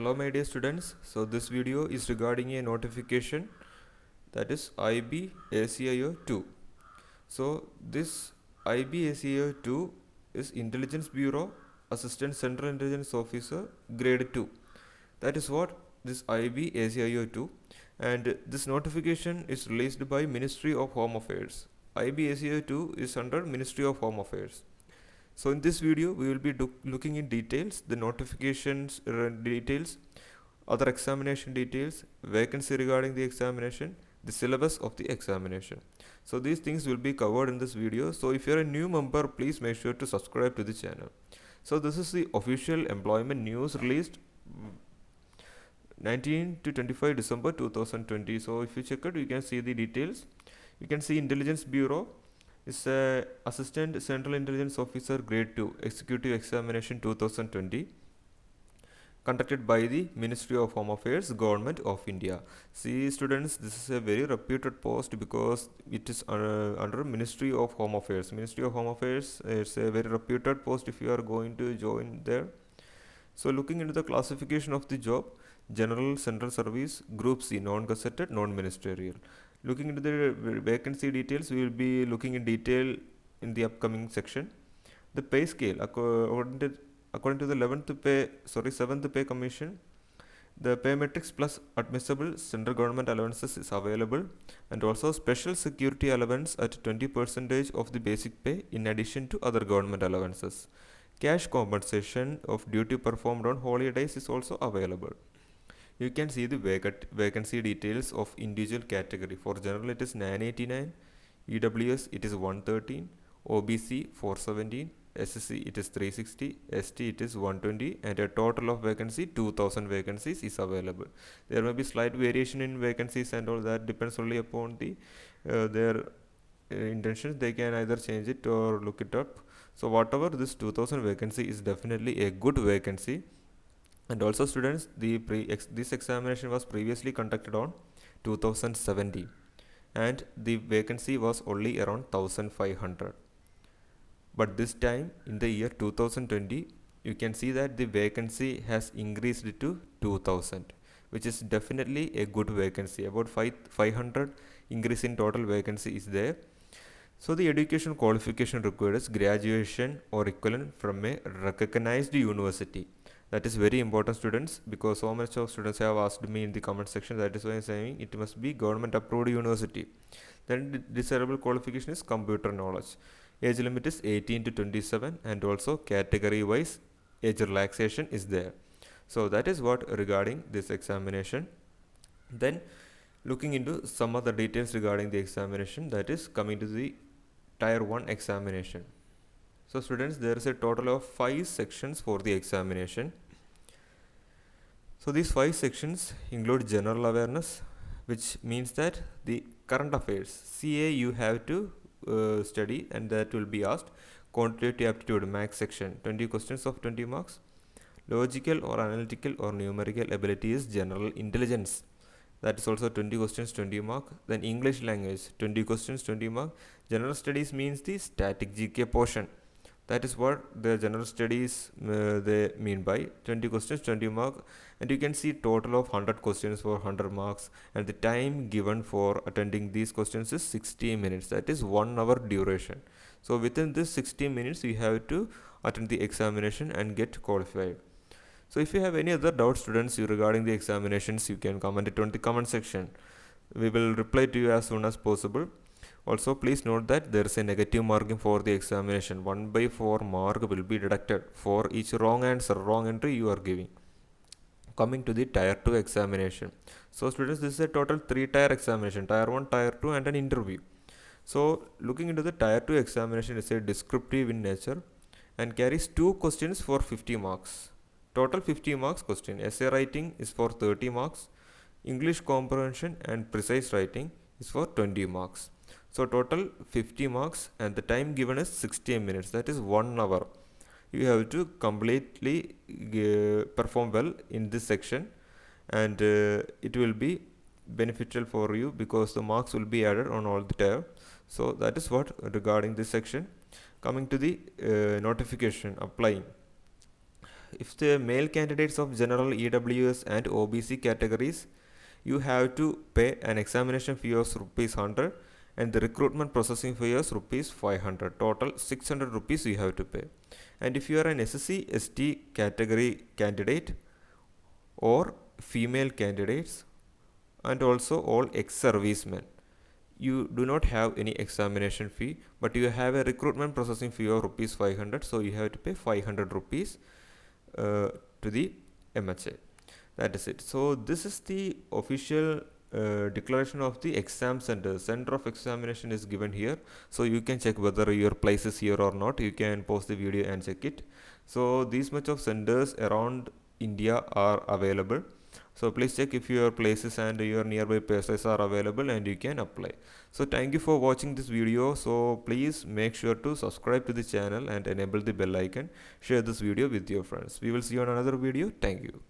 Hello my dear students, so this video is regarding a notification, that is IB ACIO 2. So this IB ACIO 2 is Intelligence Bureau Assistant Central Intelligence Officer Grade 2. That is what this IB ACIO 2, and this notification is released by Ministry of Home Affairs. IB ACIO 2 is under Ministry of Home Affairs. So in this video we will be looking in details the notifications details, other examination details, vacancy regarding the examination, the syllabus of the examination. So these things will be covered in this video. So if you are a new member, please make sure to subscribe to the channel. So this is the official employment news released 19 to 25 December 2020. So if you check it, you can see the details. You can see Intelligence Bureau is a Assistant Central Intelligence Officer Grade 2 Executive Examination 2020, conducted by the Ministry of Home Affairs, Government of India. See students, this is a very reputed post because it is under Ministry of Home Affairs. Ministry of Home Affairs is a very reputed post if you are going to join there. So looking into the classification of the job, General Central Service, Group C, non-gazetted, non-ministerial. Looking into the vacancy details, we will be looking in detail in the upcoming section. The pay scale, according to the 7th pay commission, the pay matrix plus admissible central government allowances is available, and also special security allowance at 20% of the basic pay in addition to other government allowances. Cash compensation of duty performed on holidays is also available. You can see the vacancy details of individual category. For general it is 989, EWS it is 113, OBC 417, SC it is 360, ST it is 120, and a total of vacancy 2000 vacancies is available. There may be slight variation in vacancies and all that depends only upon the their intentions. They can either change it or look it up. So whatever, this 2000 vacancy is definitely a good vacancy. And also students, this examination was previously conducted on 2017 and the vacancy was only around 1500. But this time in the year 2020, you can see that the vacancy has increased to 2000, which is definitely a good vacancy. About 500 increase in total vacancy is there. So the education qualification required is graduation or equivalent from a recognized university. That is very important students, because so much of students have asked me in the comment section. That is why I am saying it must be government approved university. Then desirable qualification is computer knowledge. Age limit is 18 to 27, and also category wise age relaxation is there. So that is what regarding this examination. Then looking into some other details regarding the examination, that is coming to the Tier 1 examination. So students, there is a total of 5 sections for the examination. So these 5 sections include general awareness, which means that the current affairs, CA you have to study, and that will be asked. Quantitative aptitude max section, 20 questions of 20 marks. Logical or analytical or numerical ability is general intelligence. That is also 20 questions 20 mark. Then English language, 20 questions 20 mark. General studies means the static GK portion. That is what the general studies they mean by 20 questions 20 mark. And you can see total of 100 questions for 100 marks, and the time given for attending these questions is 60 minutes. That is 1 hour duration. So within this 60 minutes you have to attend the examination and get qualified. So if you have any other doubts students regarding the examinations, you can comment it on the comment section. We will reply to you as soon as possible. Also please note that there is a negative marking for the examination. 1/4 mark will be deducted for each wrong entry you are giving. Coming to the Tier 2 examination. So students, this is a total 3-tier examination: Tier 1, Tier 2 and an interview. So looking into the Tier 2 examination is a descriptive in nature and carries 2 questions for 50 marks. Total 50 marks question. Essay writing is for 30 marks. English comprehension and precise writing is for 20 marks. So total 50 marks, and the time given is 60 minutes. That is 1 hour. You have to completely perform well in this section, and it will be beneficial for you because the marks will be added on all the tier. So that is what regarding this section. Coming to the notification applying. if the male candidates of general EWS and OBC categories, you have to pay an examination fee of rupees 100 and the recruitment processing fee is rupees 500. Total 600 rupees you have to pay. And if you are an SSC ST category candidate or female candidates and also all ex-servicemen, you do not have any examination fee, but you have a recruitment processing fee of rupees 500, so you have to pay 500 rupees to the MHA. That is it. So this is the official declaration of the exam center. Center of examination is given here, so you can check whether your place is here or not. You can pause the video and check it. So these much of centers around India are available, so please check if your places and your nearby places are available and you can apply. So thank you for watching this video. So please make sure to subscribe to the channel and enable the bell icon. Share this video with your friends. We will see you on another video. Thank you.